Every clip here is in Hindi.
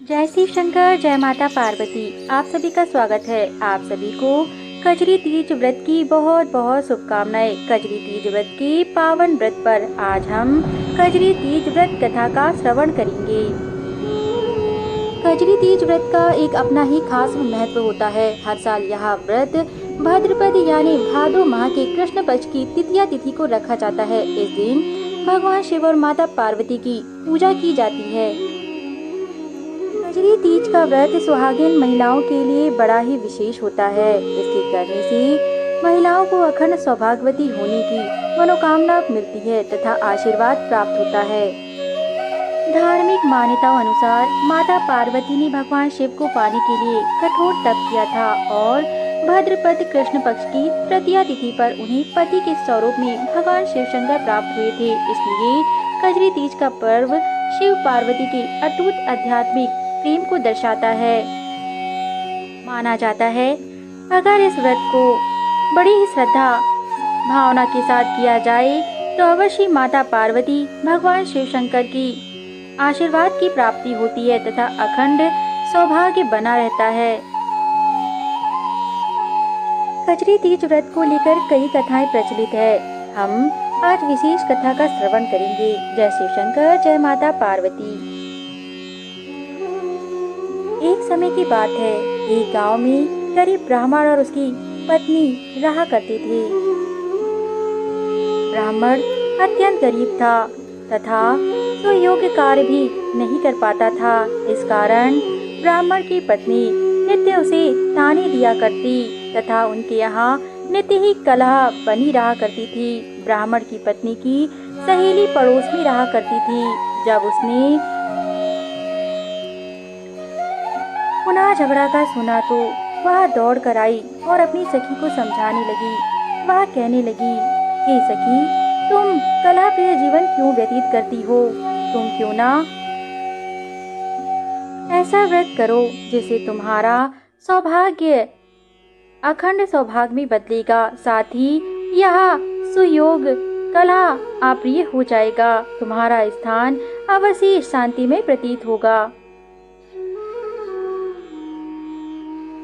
जय शिव शंकर, जय माता पार्वती। आप सभी का स्वागत है। आप सभी को कजरी तीज व्रत की बहुत बहुत शुभकामनाएं। कजरी तीज व्रत के पावन व्रत पर आज हम कजरी तीज व्रत कथा का श्रवण करेंगे। कजरी तीज व्रत का एक अपना ही खास महत्व होता है। हर साल यह व्रत भाद्रपद यानी भादो माह के कृष्ण पक्ष की तृतीया तिथि को रखा जाता है। इस दिन भगवान शिव और माता पार्वती की पूजा की जाती है। कजरी तीज का व्रत सुहागिन महिलाओं के लिए बड़ा ही विशेष होता है। इसके करने से महिलाओं को अखंड सौभाग्यवती होने की मनोकामना मिलती है तथा आशीर्वाद प्राप्त होता है। धार्मिक मान्यताओं अनुसार माता पार्वती ने भगवान शिव को पाने के लिए कठोर तप किया था और भाद्रपद कृष्ण पक्ष की तृतीया तिथि पर उन्हें पति के स्वरूप में भगवान शिव शंकर प्राप्त हुए थे। इसलिए कजरी तीज का पर्व शिव पार्वती के अटूट आध्यात्मिक प्रेम को दर्शाता है। माना जाता है अगर इस व्रत को बड़ी ही श्रद्धा भावना के साथ किया जाए तो अवश्य माता पार्वती भगवान शिव शंकर की आशीर्वाद की प्राप्ति होती है तथा अखंड सौभाग्य बना रहता है। कजरी तीज व्रत को लेकर कई कथाएं प्रचलित है। हम आज विशेष कथा का श्रवण करेंगे। जय शिव शंकर, जय माता पार्वती। एक समय की बात है, एक गांव में गरीब ब्राह्मण और उसकी पत्नी रहा करते थे। ब्राह्मण अत्यंत गरीब था तथा सुयोग्य कार्य भी नहीं कर पाता था। इस कारण ब्राह्मण की पत्नी नित्य उसे ताने दिया करती तथा उनके यहाँ नित्य ही कलह बनी रहा करती थी। ब्राह्मण की पत्नी की सहेली पड़ोस में रहा करती थी। जब उसने पुनः झगड़ा का सुना तो वह दौड़ कर आई और अपनी सखी को समझाने लगी। वह कहने लगी, हे सखी, तुम कलह प्रिय जीवन क्यों व्यतीत करती हो? तुम क्यों ना ऐसा व्रत करो जिससे तुम्हारा सौभाग्य अखंड सौभाग्य में बदलेगा, साथ ही यह सुयोग कलह अप्रिय हो जाएगा। तुम्हारा स्थान अवश्य शांति में प्रतीत होगा।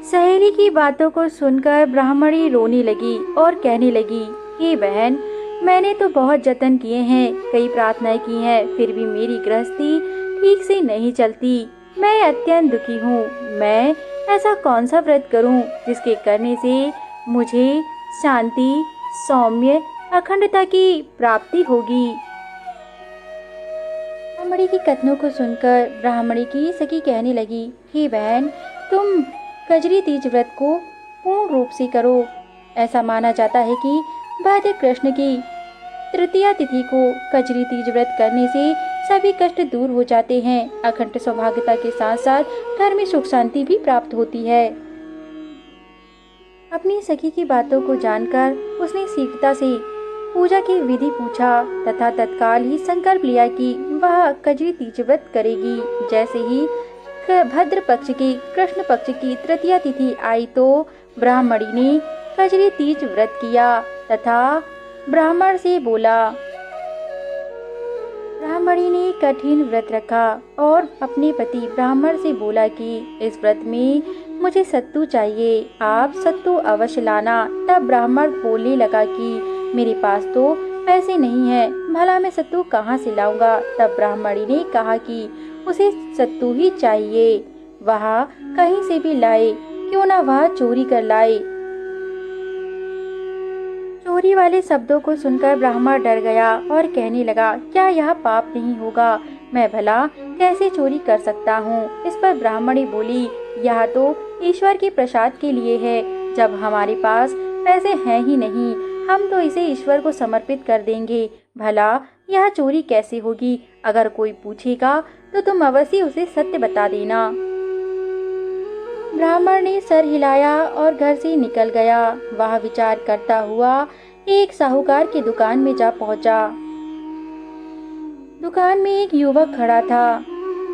सहेली की बातों को सुनकर ब्राह्मणी रोने लगी और कहने लगी, हे बहन, मैंने तो बहुत जतन किए हैं, कई प्रार्थनाएं की हैं, फिर भी मेरी गृहस्थी ठीक से नहीं चलती। मैं अत्यंत दुखी हूँ। मैं ऐसा कौन सा व्रत करूँ जिसके करने से मुझे शांति, सौम्य, अखंडता की प्राप्ति होगी। ब्राह्मणी की कथनों को सुनकर ब्राह्मणी की सखी कहने लगी, हे बहन, तुम कजरी तीज व्रत को पूर्ण रूप से करो। ऐसा माना जाता है कि भाद्र कृष्ण की तृतीया तिथि को कजरी तीज व्रत करने से सभी कष्ट दूर हो जाते हैं। अखंड सौभाग्यता के साथ साथ घर में सुख शांति भी प्राप्त होती है। अपनी सखी की बातों को जानकर उसने शीघ्रता से पूजा की विधि पूछा तथा तत्काल ही संकल्प लिया कि वह कजरी तीज व्रत करेगी। जैसे ही भद्र पक्ष की कृष्ण पक्ष की तृतीया तिथि आई तो ब्राह्मणी ने कजरी तीज व्रत किया तथा ब्राह्मण से बोला। ब्राह्मणी ने कठिन व्रत रखा और अपने पति ब्राह्मण से बोला कि इस व्रत में मुझे सत्तू चाहिए, आप सत्तू अवश्य लाना। तब ब्राह्मण बोलने लगा कि मेरे पास तो पैसे नहीं है, भला मैं सत्तू कहाँ से लाऊंगा। तब ब्राह्मणी ने कहा कि उसे सत्तू ही चाहिए, वह कहीं से भी लाए, क्यों ना वह चोरी कर लाए। चोरी वाले शब्दों को सुनकर ब्राह्मण डर गया और कहने लगा, क्या यह पाप नहीं होगा? मैं भला कैसे चोरी कर सकता हूँ? इस पर ब्राह्मणी बोली, यह तो ईश्वर के प्रसाद के लिए है। जब हमारे पास पैसे हैं ही नहीं, हम तो इसे ईश्वर को समर्पित कर देंगे। भला यह चोरी कैसे होगी? अगर कोई पूछेगा तो तुम अवश्य उसे सत्य बता देना। ब्राह्मण ने सर हिलाया और घर से निकल गया। वह विचार करता हुआ एक साहूकार की दुकान में जा पहुंचा। दुकान में एक युवक खड़ा था।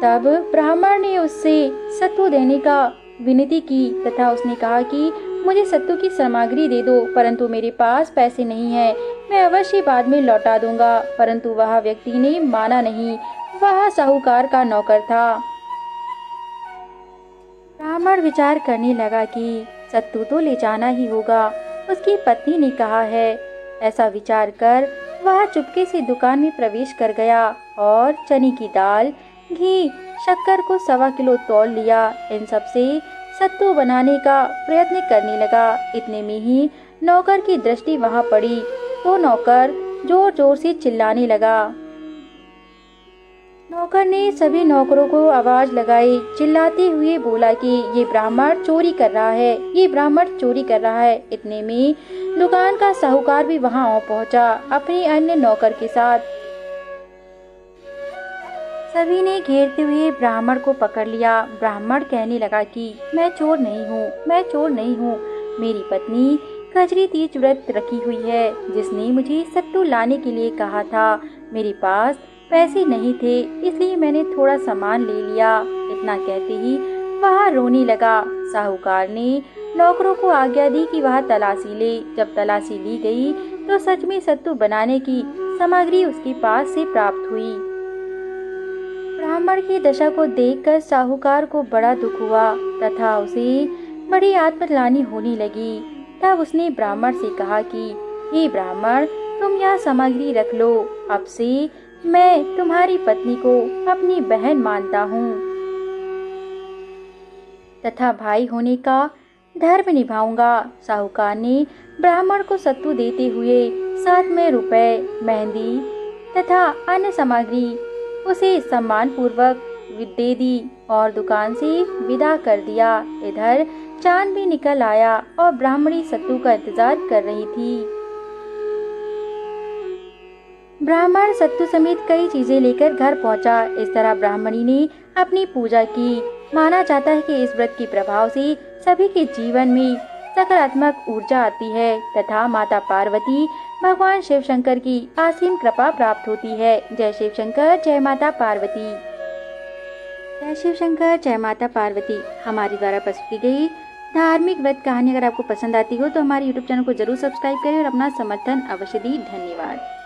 तब ब्राह्मण ने उससे सत्तू देने का विनती की तथा उसने कहा कि मुझे सत्तू की सामग्री दे दो, परंतु मेरे पास पैसे नहीं है, मैं अवश्य बाद में लौटा दूंगा। परंतु वह व्यक्ति ने माना नहीं। वह साहूकार का नौकर था। ब्राह्मण विचार करने लगा कि सत्तू तो ले जाना ही होगा, उसकी पत्नी ने कहा है। ऐसा विचार कर वह चुपके से दुकान में प्रवेश कर गया और चने की दाल, घी, शक्कर को 1.25 किलो तौल लिया। इन सब से सत्तू बनाने का प्रयत्न करने लगा। इतने में ही नौकर की दृष्टि वहां पड़ी। वो नौकर जोर जोर से चिल्लाने लगा। नौकर ने सभी नौकरों को आवाज लगाई, चिल्लाते हुए बोला कि ये ब्राह्मण चोरी कर रहा है, ये ब्राह्मण चोरी कर रहा है। इतने में दुकान का साहूकार भी वहां आ पहुंचा अपने अन्य नौकर के साथ। सभी ने घेरते हुए ब्राह्मण को पकड़ लिया। ब्राह्मण कहने लगा कि मैं चोर नहीं हूँ, मैं चोर नहीं हूँ। मेरी पत्नी कजरी तीज व्रत रखी हुई है, जिसने मुझे सत्तू लाने के लिए कहा था। मेरे पास पैसे नहीं थे, इसलिए मैंने थोड़ा सामान ले लिया। इतना कहते ही वह रोने लगा। साहूकार ने नौकरों को आज्ञा दी कि वह तलाशी ले। जब तलाशी ली गई तो सच में सत्तू बनाने की सामग्री उसके पास से प्राप्त हुई। ब्राह्मण की दशा को देखकर साहूकार को बड़ा दुख हुआ तथा उसे बड़ी आत्मग्लानि होने लगी। तब उसने ब्राह्मण से कहा कि हे ब्राह्मण, तुम यह सामग्री रख लो। अब से मैं तुम्हारी पत्नी को अपनी बहन मानता हूँ तथा भाई होने का धर्म निभाऊंगा। साहूकार ने ब्राह्मण को सत्तू देते हुए साथ में रुपए, मेहंदी तथा अन्य सामग्री उसे सम्मान पूर्वक दे दी और दुकान से विदा कर दिया। इधर चांद भी निकल आया और ब्राह्मणी सत्तू का इंतजार कर रही थी। ब्राह्मण सत्तू समेत कई चीजें लेकर घर पहुंचा। इस तरह ब्राह्मणी ने अपनी पूजा की। माना जाता है कि इस व्रत के प्रभाव से सभी के जीवन में सकारात्मक ऊर्जा आती है तथा माता पार्वती, भगवान शिव शंकर की असीम कृपा प्राप्त होती है। जय शिव शंकर, जय माता पार्वती। जय शिव शंकर, जय माता पार्वती। हमारी द्वारा प्रस्तुत की गई धार्मिक व्रत कहानी अगर आपको पसंद आती हो तो हमारे YouTube चैनल को जरूर सब्सक्राइब करें और अपना समर्थन अवश्य दी। धन्यवाद।